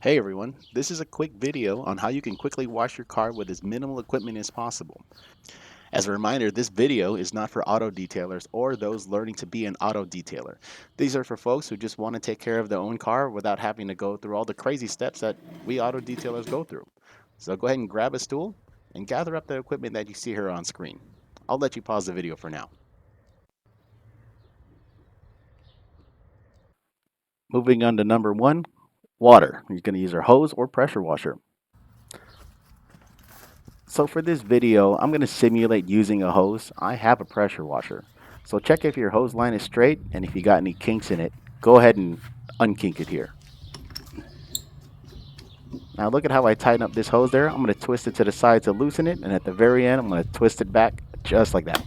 Hey everyone, this is a quick video on how you can quickly wash your car with as minimal equipment as possible. As a reminder, this video is not for auto detailers or those learning to be an auto detailer. These are for folks who just want to take care of their own car without having to go through all the crazy steps that we auto detailers go through. So go ahead and grab a stool and gather up the equipment that you see here on screen. I'll let you pause the video for now. Moving on to number one, water. You're going to use a hose or pressure washer. So for this video, I'm going to simulate using a hose. I have a pressure washer. So check if your hose line is straight, and if you got any kinks in it, go ahead and unkink it here. Now look at how I tighten up this hose there. I'm going to twist it to the side to loosen it, and at the very end, I'm going to twist it back just like that.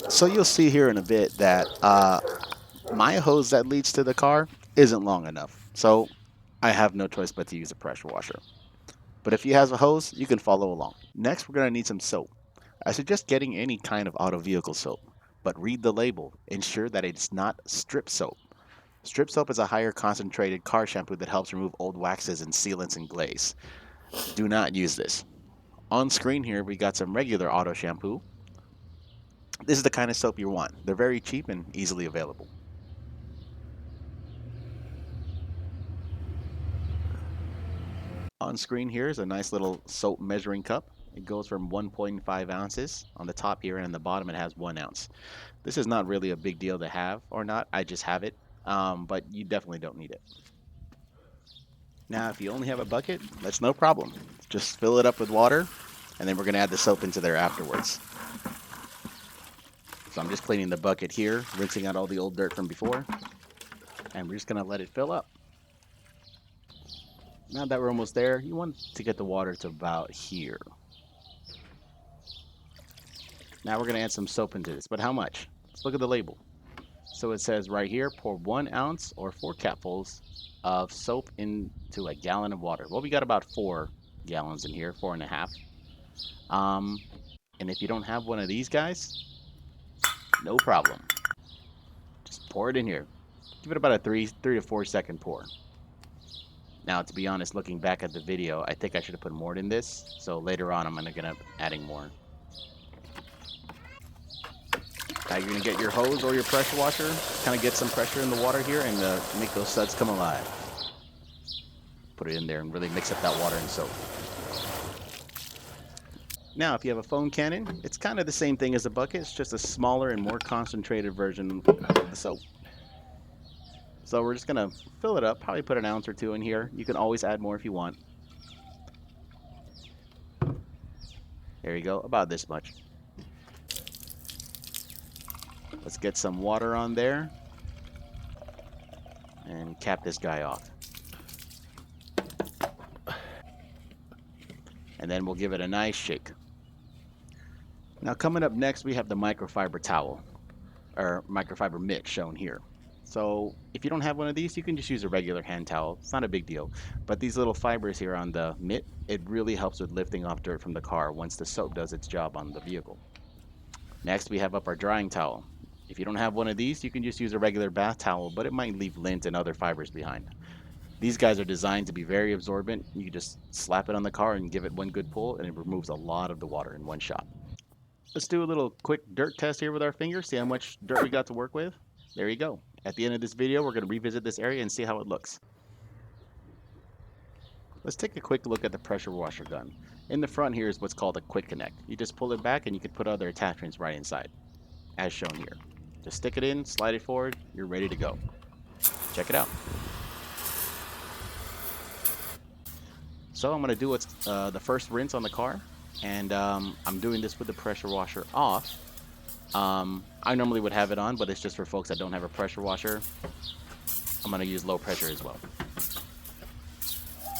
So you'll see here in a bit that my hose that leads to the car isn't long enough. So I have no choice but to use a pressure washer. But if you have a hose, you can follow along. Next, we're going to need some soap. I suggest getting any kind of auto vehicle soap, but read the label. Ensure that it's not strip soap. Strip soap is a higher concentrated car shampoo that helps remove old waxes and sealants and glaze. Do not use this. On screen here, we got some regular auto shampoo. This is the kind of soap you want. They're very cheap and easily available. On screen here is a nice little soap measuring cup. It goes from 1.5 ounces on the top here, and on the bottom it has 1 ounce. This is not really a big deal to have or not. I just have it, but you definitely don't need it. Now, if you only have a bucket, that's no problem. Just fill it up with water, and then we're going to add the soap into there afterwards. So I'm just cleaning the bucket here, rinsing out all the old dirt from before, and we're just going to let it fill up. Now that we're almost there, you want to get the water to about here. Now we're going to add some soap into this, but how much? Let's look at the label. So it says right here, pour 1 ounce or 4 capfuls of soap into a gallon of water. Well, we got about 4 gallons in here, 4.5. Um, and if you don't have one of these guys, no problem. Just pour it in here. Give it about a 3 to 4 second pour. Now, to be honest, looking back at the video, I think I should have put more in this. So later on, I'm gonna adding more. Now you're gonna get your hose or your pressure washer, kind of get some pressure in the water here and make those suds come alive. Put it in there and really mix up that water and soap. Now, if you have a foam cannon, it's kind of the same thing as a bucket. It's just a smaller and more concentrated version of the soap. So we're just gonna fill it up, probably put an ounce or two in here. You can always add more if you want. There you go, about this much. Let's get some water on there and cap this guy off. And then we'll give it a nice shake. Now coming up next, we have the microfiber towel, or microfiber mitt shown here. So if you don't have one of these, you can just use a regular hand towel. It's not a big deal. But these little fibers here on the mitt, it really helps with lifting off dirt from the car once the soap does its job on the vehicle. Next, we have up our drying towel. If you don't have one of these, you can just use a regular bath towel, but it might leave lint and other fibers behind. These guys are designed to be very absorbent. You just slap it on the car and give it one good pull, and it removes a lot of the water in one shot. Let's do a little quick dirt test here with our fingers, see how much dirt we got to work with. There you go. At the end of this video, we're going to revisit this area and see how it looks. Let's take a quick look at the pressure washer gun. In the front here is what's called a quick connect. You just pull it back and you can put other attachments right inside, as shown here. Just stick it in, slide it forward, you're ready to go. Check it out. So I'm going to do what's the first rinse on the car, and I'm doing this with the pressure washer off. I normally would have it on, but it's just for folks that don't have a pressure washer. I'm going to use low pressure as well.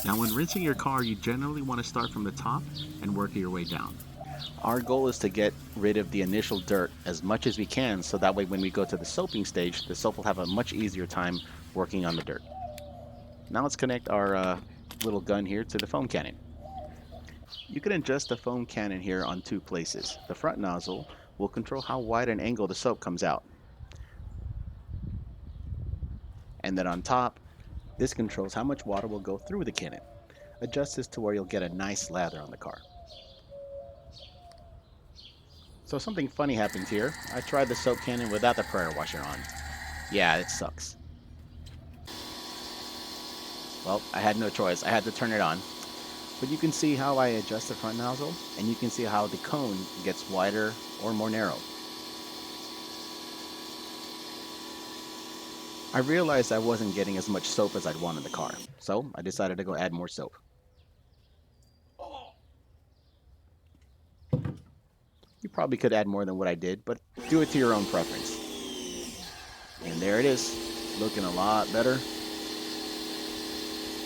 Now when rinsing your car, you generally want to start from the top and work your way down. Our goal is to get rid of the initial dirt as much as we can, so that way when we go to the soaping stage, the soap will have a much easier time working on the dirt. Now let's connect our little gun here to the foam cannon. You can adjust the foam cannon here on 2 places. The front nozzle will control how wide an angle the soap comes out. And then on top, this controls how much water will go through the cannon. Adjust this to where you'll get a nice lather on the car. So something funny happens here. I tried the soap cannon without the pressure washer on. Yeah, it sucks. Well, I had no choice. I had to turn it on. But you can see how I adjust the front nozzle, and you can see how the cone gets wider or more narrow. I realized I wasn't getting as much soap as I'd want in the car, so I decided to go add more soap. You probably could add more than what I did, but do it to your own preference. And there it is, looking a lot better.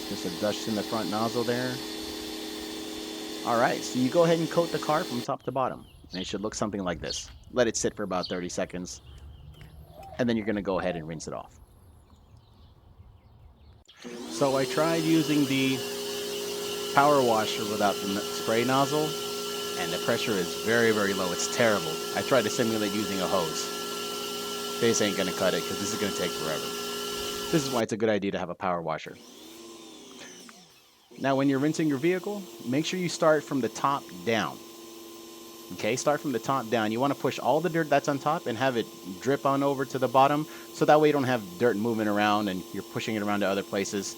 Just adjusting the front nozzle there. Alright, so you go ahead and coat the car from top to bottom, and it should look something like this. Let it sit for about 30 seconds, and then you're going to go ahead and rinse it off. So I tried using the power washer without the spray nozzle, and the pressure is very, very low. It's terrible. I tried to simulate using a hose. This ain't going to cut it because this is going to take forever. This is why it's a good idea to have a power washer. Now when you're rinsing your vehicle, make sure you start from the top down. Okay, start from the top down. You want to push all the dirt that's on top and have it drip on over to the bottom, so that way you don't have dirt moving around and you're pushing it around to other places.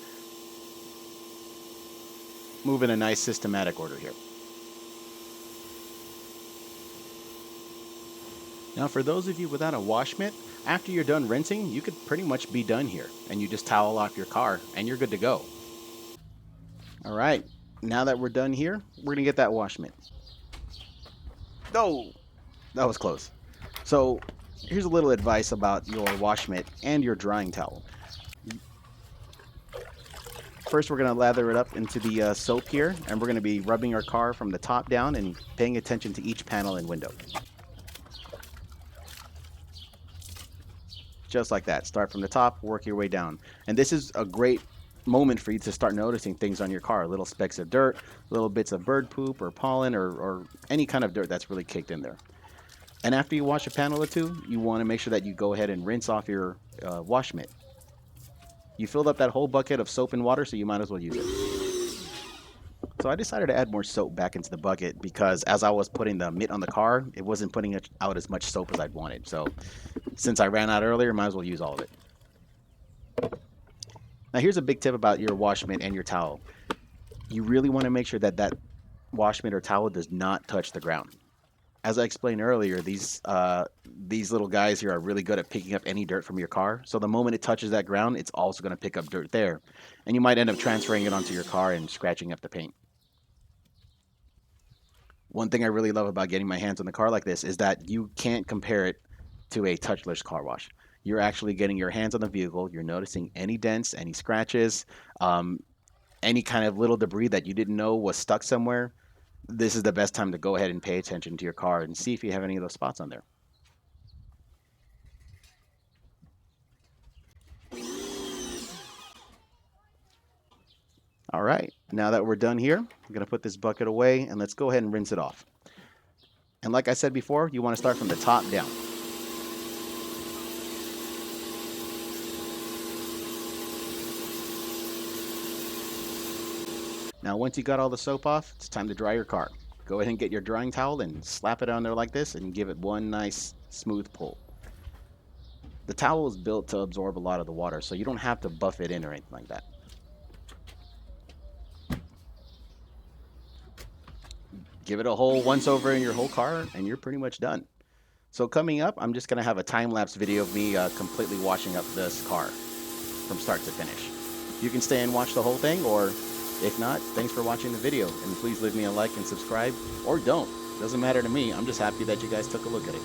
Move in a nice systematic order here. Now for those of you without a wash mitt, after you're done rinsing, you could pretty much be done here, and you just towel off your car and you're good to go. All right, now that we're done here, we're gonna get that wash mitt. Oh, that was close. So here's a little advice about your wash mitt and your drying towel. First, we're going to lather it up into the soap here, and we're going to be rubbing our car from the top down and paying attention to each panel and window. Just like that. Start from the top, work your way down. And this is a great moment for you to start noticing things on your car. Little specks of dirt, little bits of bird poop or pollen or any kind of dirt that's really kicked in there. And after you wash a panel or two, you want to make sure that you go ahead and rinse off your wash mitt. You filled up that whole bucket of soap and water, so you might as well use it. So I decided to add more soap back into the bucket because as I was putting the mitt on the car, it wasn't putting out as much soap as I'd wanted. So since I ran out earlier, might as well use all of it. Now here's a big tip about your wash mitt and your towel. You really want to make sure that that wash mitt or towel does not touch the ground. As I explained earlier, these little guys here are really good at picking up any dirt from your car. So the moment it touches that ground, it's also going to pick up dirt there. And you might end up transferring it onto your car and scratching up the paint. One thing I really love about getting my hands on the car like this is that you can't compare it to a touchless car wash. You're actually getting your hands on the vehicle. You're noticing any dents, any scratches, any kind of little debris that you didn't know was stuck somewhere. This is the best time to go ahead and pay attention to your car and see if you have any of those spots on there. All right, now that we're done here, I'm going to put this bucket away and let's go ahead and rinse it off. And like I said before, you want to start from the top down. Now once you got all the soap off, it's time to dry your car. Go ahead and get your drying towel and slap it on there like this and give it one nice smooth pull. The towel is built to absorb a lot of the water, so you don't have to buff it in or anything like that. Give it a whole once over in your whole car and you're pretty much done. So coming up, I'm just going to have a time-lapse video of me completely washing up this car from start to finish. You can stay and watch the whole thing, or if not, thanks for watching the video, and please leave me a like and subscribe, or don't. Doesn't matter to me. I'm just happy that you guys took a look at it.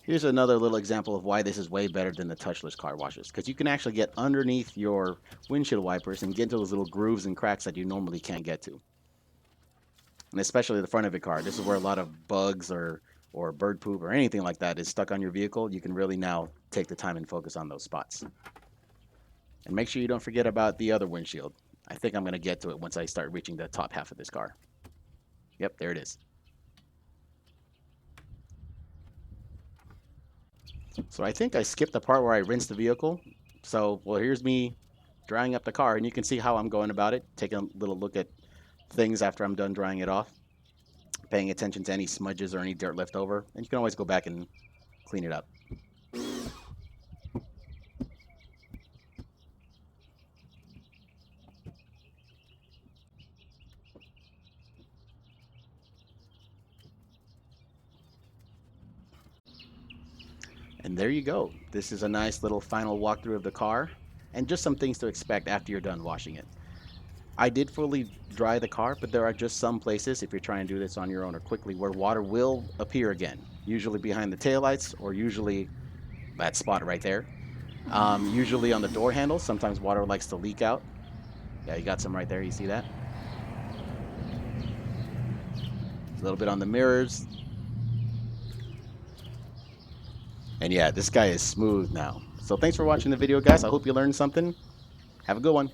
Here's another little example of why this is way better than the touchless car washes, because you can actually get underneath your windshield wipers and get into those little grooves and cracks that you normally can't get to. And especially the front of your car. This is where a lot of bugs or bird poop or anything like that is stuck on your vehicle. You can really now take the time and focus on those spots. And make sure you don't forget about the other windshield. I think I'm going to get to it once I start reaching the top half of this car. Yep, there it is. So I think I skipped the part where I rinsed the vehicle. So, well, here's me drying up the car, and you can see how I'm going about it. Taking a little look at things after I'm done drying it off. Paying attention to any smudges or any dirt left over. And you can always go back and clean it up. And there you go. This is a nice little final walkthrough of the car and just some things to expect after you're done washing it. I did fully dry the car, but there are just some places, if you're trying to do this on your own or quickly, where water will appear again, usually behind the taillights or usually that spot right there. Usually on the door handles, sometimes water likes to leak out. Yeah, you got some right there, you see that? A little bit on the mirrors. And yeah, this guy is smooth now. So thanks for watching the video, guys. I hope you learned something. Have a good one.